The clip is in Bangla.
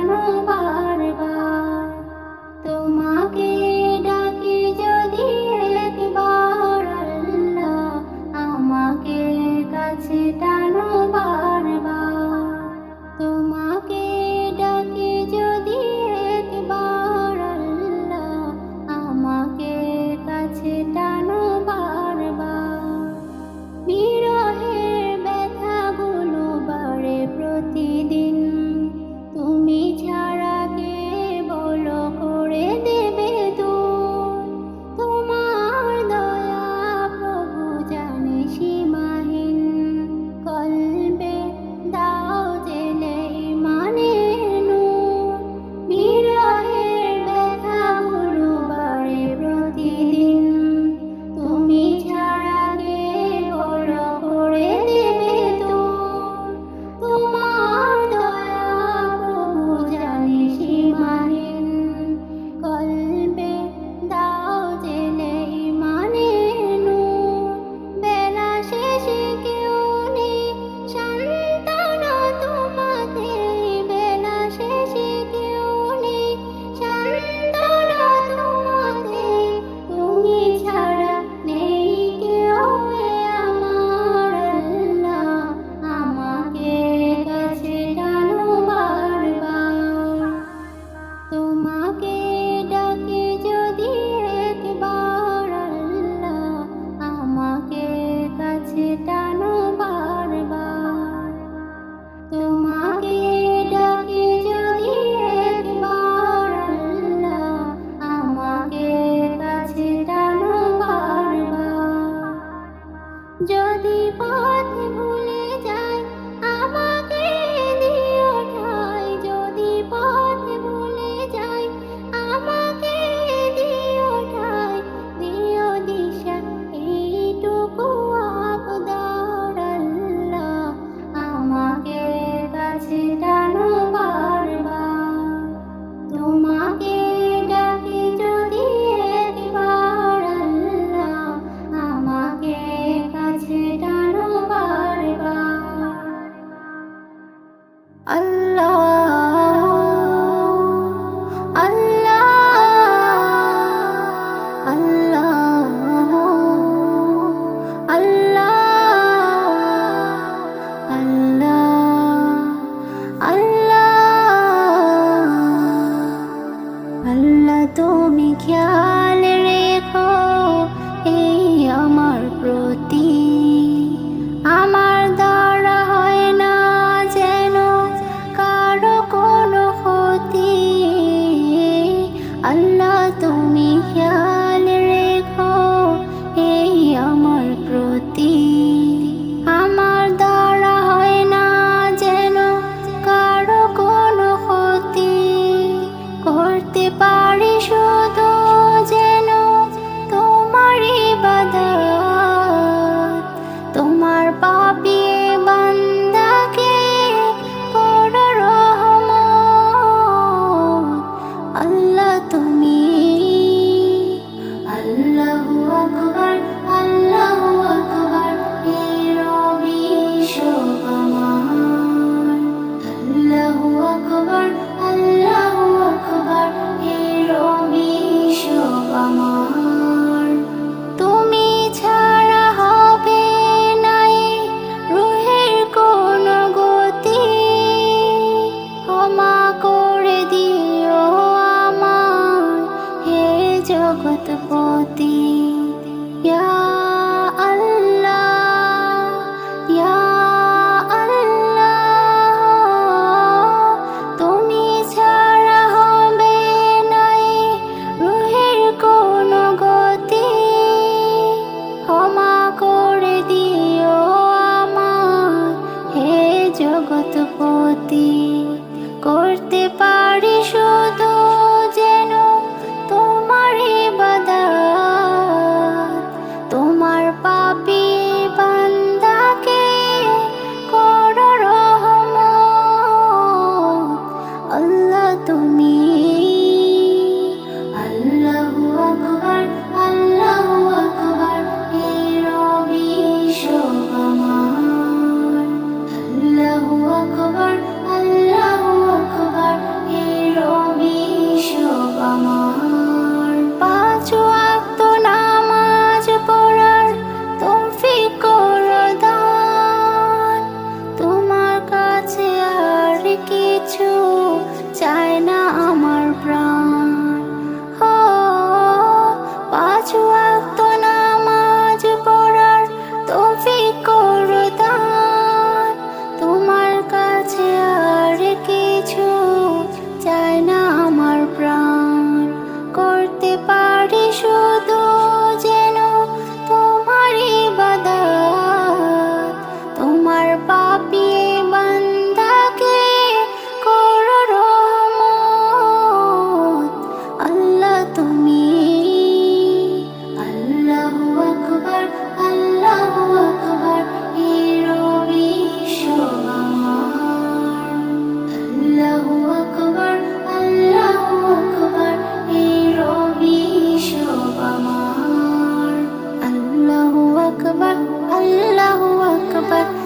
টানো বারবার। তোমাকে ডাকি যদি একবার আল্লাহ, আমাকে কাছে টানো বারবার। তোমাকে ডাকি যদি একবার আল্লাহ, আমাকে কাছে টানো বারবার। বিরহের ব্যথাগুলো বাড়ে প্রতিদিন, তুমি ছাড়া কে বলো করে দেবে দূর। তোমার দয়া প্রভু জানে সীমাহীন, কলবে দাও জেলে ইমানের নূর। বিরহের ব্যথাগুলো বাড়ে প্রতিদিন, তুমি ছাড়া কে বলো করে দেবে দূর। তোমার দয়া প্রভু জানি সীমাহীন, কলবে দাও জেলে ইমানের নূর। বেলা শেষে কেউ নেই সান্ত্বনা তোমাতে, বেলা শেষে কেউ নেই সান্ত্বনা তোমাতে। তুমি ছাড়া নেই কেউ এ আমার আল্লাহ, আমাকে কাছে টানো বারবার। তোমাকে ডাকি যদি একবার আল্লাহ, আমাকে কাছে টানো বারবার। তোমাকে ডাকি যদি একবার আল্লাহ, আমাকে কাছে টানো বারবার। যদি পথ ভুলে যাই আমাকে দিও ঠাই, যদি পথ ভুলে যাই আমাকে দিও ঠাই। দিও দিশা এইটুকু আবদার আল্লাহ, আমাকে কাছে টানো বারবার। তোমাকে ডাকি যদি একবার আল্লাহ, আমাকে কাছে টানো বারবার। আল্লাহ আল্লাহ আল্লাহ আল্লাহ আল্লাহ আল্লাহ। তুমি খেয়াল রেখো এই আমার প্রতি, আমার দ্বারা হয় না যেন কারো কোনো ক্ষতি। আল্লাহ তুমি খেয়াল রেখো এই আমার প্রতি, আমার দ্বারা হয় না যেন কারো কোনো ক্ষতি। করতে পারি শুধু যেন তোমার ইবাদত, তোমার পাপী বান্দাকে করো রহমত। আল্লাহ তুমি আল্লাহু আকবার, আল্লাহু আকবার এই রবি সব আমার। আল্লাহু আকবার, আল্লাহু আকবার এই রবি সব আমার। তুমি ছাড়া হবে নাই রুহের কোনো গতি, ক্ষমা করে দিও আমার হে জগৎপতি। ইয়া আল্লাহ, ইয়া আল্লাহ, তুমি ছাড়া হবে নাই রুহের কোনো গতি, ক্ষমা করে দিও আমার হে জগৎপতি। করতে পারি শুধু যেন তোমার ইবাদত, তোমার পাপী বান্দাকে করো রহমত। আল্লাহ তুমি আল্লাহু আকবার, আল্লাহু আকবার এই রবি সব আমার। আল্লাহু আকবার, আল্লাহু আকবার আকবার